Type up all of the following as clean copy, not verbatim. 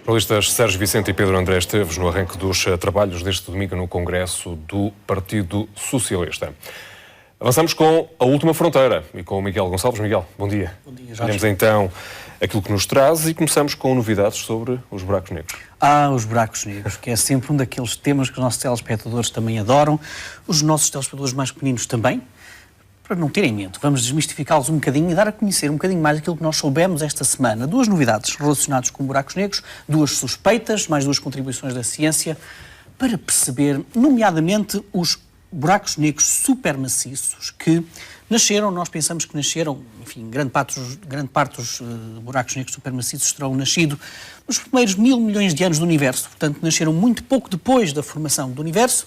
Jornalistas Sérgio Vicente e Pedro André Esteves no arranque dos trabalhos deste domingo no Congresso do Partido Socialista. Avançamos com a última fronteira e com o Miguel Gonçalves. Miguel, bom dia. Bom dia, Jorge. Olhamos então aquilo que nos traz e começamos com novidades sobre os buracos negros. Os buracos negros, que é sempre um daqueles temas que os nossos telespectadores também adoram, os nossos telespectadores mais pequeninos também. Para não terem medo, vamos desmistificá-los um bocadinho e dar a conhecer um bocadinho mais aquilo que nós soubemos esta semana. 2 novidades relacionadas com buracos negros, 2 suspeitas, mais 2 contribuições da ciência, para perceber, nomeadamente, os buracos negros supermaciços que nasceram, nós pensamos que nasceram, enfim, grande parte dos buracos negros supermaciços terão nascido nos primeiros 1000 milhões de anos do universo, portanto, nasceram muito pouco depois da formação do universo.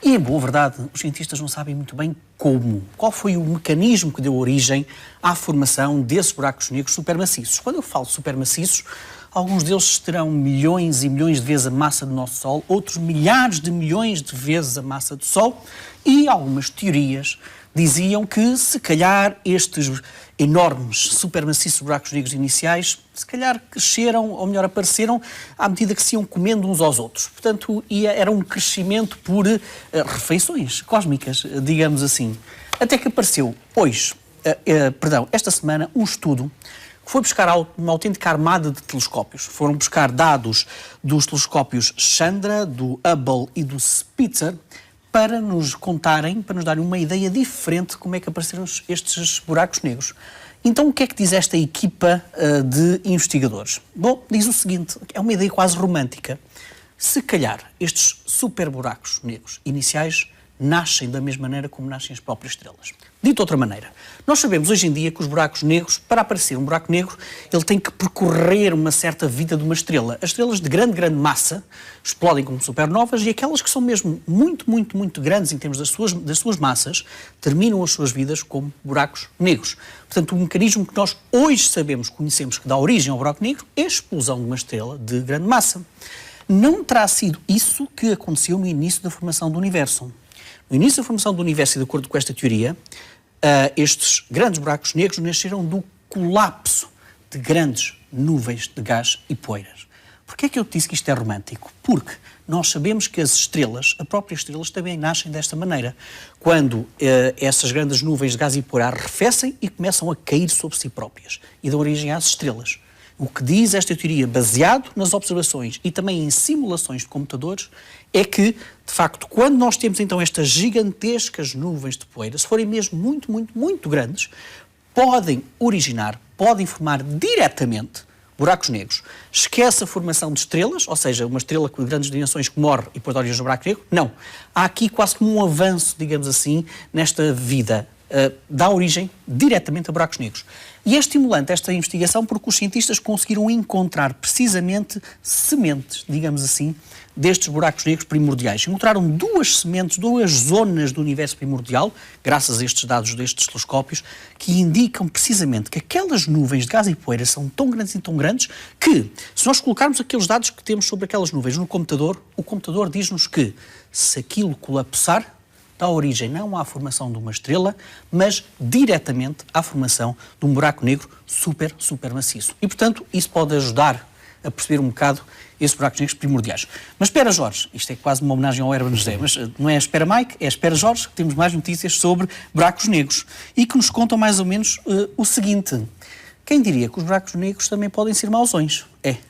E, em boa verdade, os cientistas não sabem muito bem como. Qual foi o mecanismo que deu origem à formação desses buracos negros supermaciços? Quando eu falo supermaciços, alguns deles terão milhões e milhões de vezes a massa do nosso Sol, outros milhares de milhões de vezes a massa do Sol, e algumas teorias diziam que, se calhar, estes enormes supermaciços buracos negros iniciais, se calhar cresceram, ou melhor, apareceram à medida que se iam comendo uns aos outros. Portanto, era um crescimento por refeições cósmicas, digamos assim. Até que apareceu esta semana, um estudo que foi buscar uma autêntica armada de telescópios. Foram buscar dados dos telescópios Chandra, do Hubble e do Spitzer, para nos contarem, para nos darem uma ideia diferente de como é que apareceram estes buracos negros. Então, o que é que diz esta equipa de investigadores? Bom, diz o seguinte, é uma ideia quase romântica. Se calhar, estes super buracos negros iniciais nascem da mesma maneira como nascem as próprias estrelas. Dito de outra maneira, nós sabemos hoje em dia que os buracos negros, para aparecer um buraco negro, ele tem que percorrer uma certa vida de uma estrela. As estrelas de grande massa explodem como supernovas e aquelas que são mesmo muito grandes em termos das suas massas, terminam as suas vidas como buracos negros. Portanto, o mecanismo que nós hoje conhecemos que dá origem ao buraco negro é a explosão de uma estrela de grande massa. Não terá sido isso que aconteceu no início da formação do universo. No início da formação do universo, e de acordo com esta teoria, estes grandes buracos negros nasceram do colapso de grandes nuvens de gás e poeiras. Porquê é que eu disse que isto é romântico? Porque nós sabemos que as estrelas, as próprias estrelas, também nascem desta maneira. Quando essas grandes nuvens de gás e poeira arrefecem e começam a cair sobre si próprias e dão origem às estrelas. O que diz esta teoria, baseado nas observações e também em simulações de computadores, é que, de facto, quando nós temos então estas gigantescas nuvens de poeira, se forem mesmo muito grandes, podem formar diretamente buracos negros. Esquece a formação de estrelas, ou seja, uma estrela com grandes dimensões que morre e depois dá origem ao buraco negro. Não. Há aqui quase como um avanço, digamos assim, nesta vida. Dá origem diretamente a buracos negros. E é estimulante esta investigação porque os cientistas conseguiram encontrar precisamente sementes, digamos assim, destes buracos negros primordiais. Encontraram 2 sementes, 2 zonas do universo primordial, graças a estes dados destes telescópios, que indicam precisamente que aquelas nuvens de gás e poeira são tão grandes que, se nós colocarmos aqueles dados que temos sobre aquelas nuvens no computador, o computador diz-nos que, se aquilo colapsar, dá origem não à formação de uma estrela, mas diretamente à formação de um buraco negro super maciço. E, portanto, isso pode ajudar a perceber um bocado esses buracos negros primordiais. Mas espera, Jorge, isto é quase uma homenagem ao Herman José, mas não é espera Mike, é espera Jorge, que temos mais notícias sobre buracos negros e que nos contam mais ou menos o seguinte. Quem diria que os buracos negros também podem ser mausões?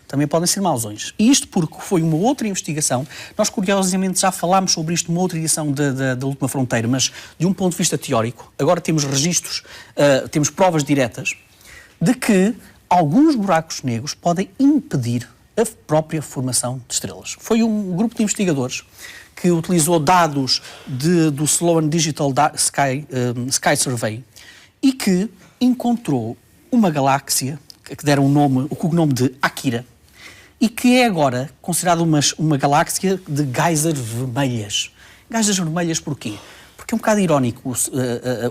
Também podem ser mausões. E isto porque foi uma outra investigação. Nós, curiosamente, já falámos sobre isto numa outra edição da Última Fronteira, mas de um ponto de vista teórico. Agora temos registros, temos provas diretas de que alguns buracos negros podem impedir a própria formação de estrelas. Foi um grupo de investigadores que utilizou dados do Sloan Digital Sky Survey e que encontrou uma galáxia que deram o cognome de Akira e que é agora considerada uma galáxia de geysers vermelhas. Geysers vermelhas porquê? Porque é um bocado irónico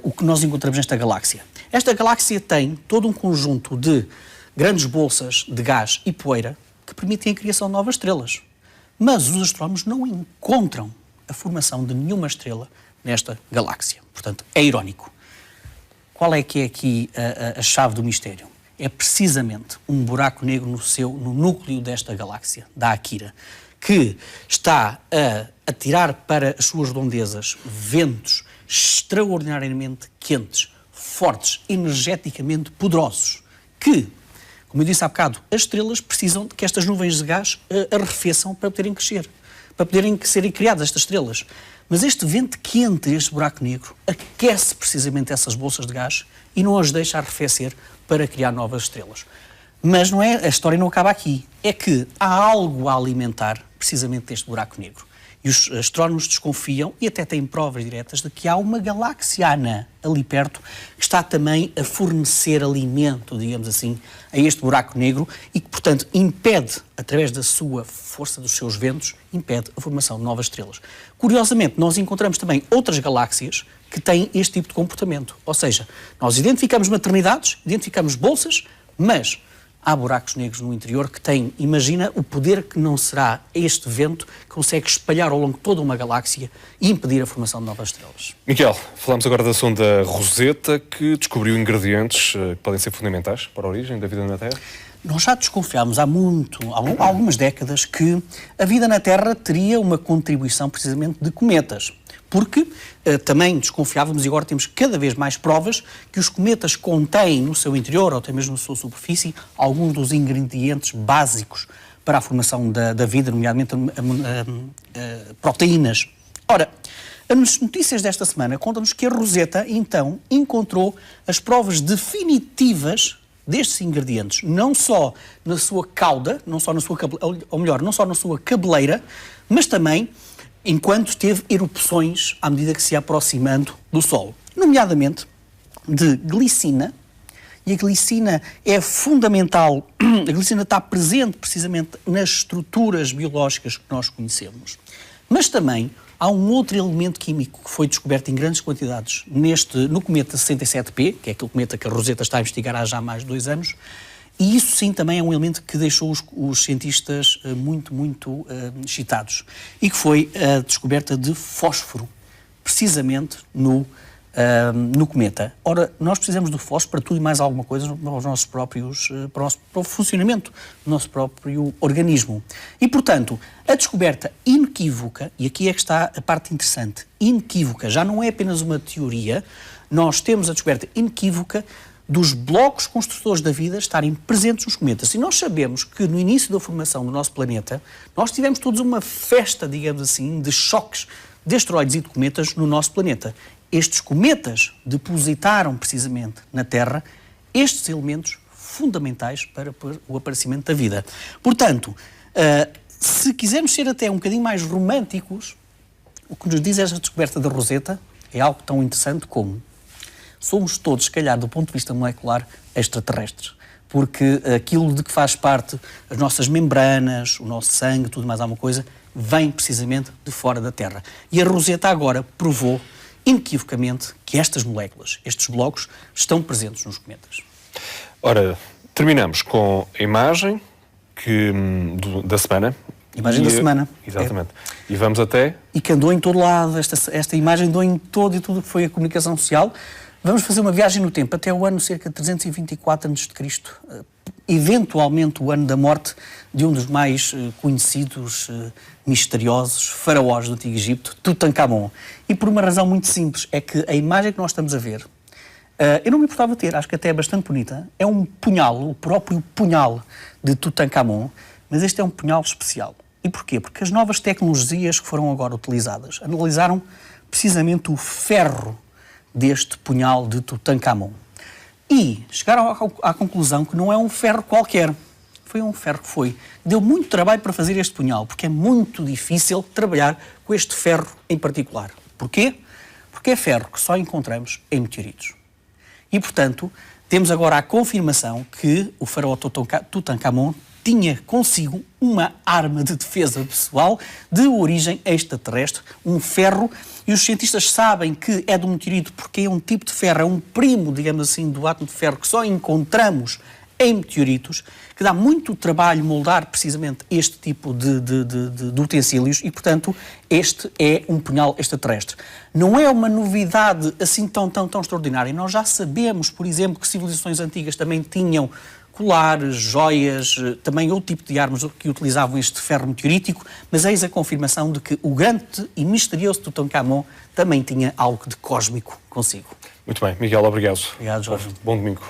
o que nós encontramos nesta galáxia. Esta galáxia tem todo um conjunto de grandes bolsas de gás e poeira que permitem a criação de novas estrelas. Mas os astrónomos não encontram a formação de nenhuma estrela nesta galáxia. Portanto, é irónico. Qual é que é aqui a chave do mistério? é precisamente um buraco negro no núcleo desta galáxia, da Akira, que está a tirar para as suas redondezas ventos extraordinariamente quentes, fortes, energeticamente poderosos, que, como eu disse há bocado, as estrelas precisam de que estas nuvens de gás arrefeçam para poderem crescer, para poderem serem criadas estas estrelas. Mas este vento quente, este buraco negro, aquece precisamente essas bolsas de gás e não as deixa arrefecer para criar novas estrelas. Mas não é, a história não acaba aqui. É que há algo a alimentar precisamente este buraco negro. E os astrónomos desconfiam, e até têm provas diretas, de que há uma galáxia anã ali perto que está também a fornecer alimento, digamos assim, a este buraco negro e que, portanto, impede, através da sua força, dos seus ventos, impede a formação de novas estrelas. Curiosamente, nós encontramos também outras galáxias que têm este tipo de comportamento. Ou seja, nós identificamos maternidades, identificamos bolsas, mas há buracos negros no interior que têm, imagina, o poder que não será este vento que consegue espalhar ao longo de toda uma galáxia e impedir a formação de novas estrelas. Miquel, falamos agora da sonda Rosetta, que descobriu ingredientes que podem ser fundamentais para a origem da vida na Terra. Nós já desconfiámos há algumas décadas, que a vida na Terra teria uma contribuição precisamente de cometas. Porque também desconfiávamos, e agora temos cada vez mais provas, que os cometas contêm no seu interior, ou até mesmo na sua superfície, alguns dos ingredientes básicos para a formação da vida, nomeadamente proteínas. Ora, as notícias desta semana contam-nos que a Rosetta, então, encontrou as provas definitivas destes ingredientes, não só na sua cauda, não só na sua cabeleira, mas também enquanto teve erupções à medida que se ia aproximando do Sol, nomeadamente de glicina, e a glicina é fundamental, a glicina está presente precisamente nas estruturas biológicas que nós conhecemos, mas também há um outro elemento químico que foi descoberto em grandes quantidades no cometa 67P, que é aquele cometa que a Rosetta está a investigar há já mais de 2 anos, e isso sim também é um elemento que deixou os cientistas muito excitados, e que foi a descoberta de fósforo, precisamente no cometa. Ora, nós precisamos do fósforo para tudo e mais alguma coisa para o funcionamento do nosso próprio organismo. E, portanto, a descoberta inequívoca, e aqui é que está a parte interessante, inequívoca, já não é apenas uma teoria, nós temos a descoberta inequívoca dos blocos construtores da vida estarem presentes nos cometas. E nós sabemos que no início da formação do nosso planeta, nós tivemos todos uma festa, digamos assim, de choques de asteroides e de cometas no nosso planeta. Estes cometas depositaram precisamente na Terra estes elementos fundamentais para o aparecimento da vida. Portanto, se quisermos ser até um bocadinho mais românticos, o que nos diz esta descoberta da Rosetta é algo tão interessante como: somos todos, se calhar, do ponto de vista molecular, extraterrestres. Porque aquilo de que faz parte as nossas membranas, o nosso sangue, tudo mais alguma coisa, vem precisamente de fora da Terra. E a Rosetta agora provou, inequivocamente, que estas moléculas, estes blocos, estão presentes nos cometas. Ora, terminamos com a imagem da semana. Imagem da semana. Exatamente. E vamos até... E que andou em todo lado, esta imagem andou em todo e tudo que foi a comunicação social. Vamos fazer uma viagem no tempo, até o ano cerca de 324 a.C., eventualmente o ano da morte de um dos mais conhecidos, misteriosos faraós do Antigo Egito, Tutankhamon. E por uma razão muito simples, é que a imagem que nós estamos a ver, eu não me importava ter, acho que até é bastante bonita, é um punhal, o próprio punhal de Tutankhamon, mas este é um punhal especial. E porquê? Porque as novas tecnologias que foram agora utilizadas analisaram precisamente o ferro deste punhal de Tutankhamon. E chegaram à conclusão que não é um ferro qualquer. Foi um ferro que deu muito trabalho para fazer este punhal, porque é muito difícil trabalhar com este ferro em particular. Porquê? Porque é ferro que só encontramos em meteoritos. E, portanto, temos agora a confirmação que o faraó Tutankhamon tinha consigo uma arma de defesa pessoal de origem extraterrestre, um ferro, e os cientistas sabem que é do meteorito porque é um tipo de ferro, é um primo, digamos assim, do átomo de ferro que só encontramos em meteoritos, que dá muito trabalho moldar precisamente este tipo de utensílios e, portanto, este é um punhal extraterrestre. Não é uma novidade assim tão extraordinária. Nós já sabemos, por exemplo, que civilizações antigas também tinham colares, joias, também outro tipo de armas que utilizavam este ferro meteorítico, mas eis a confirmação de que o grande e misterioso Tutankhamon também tinha algo de cósmico consigo. Muito bem, Miguel, obrigado. Obrigado, Jorge. Bom domingo.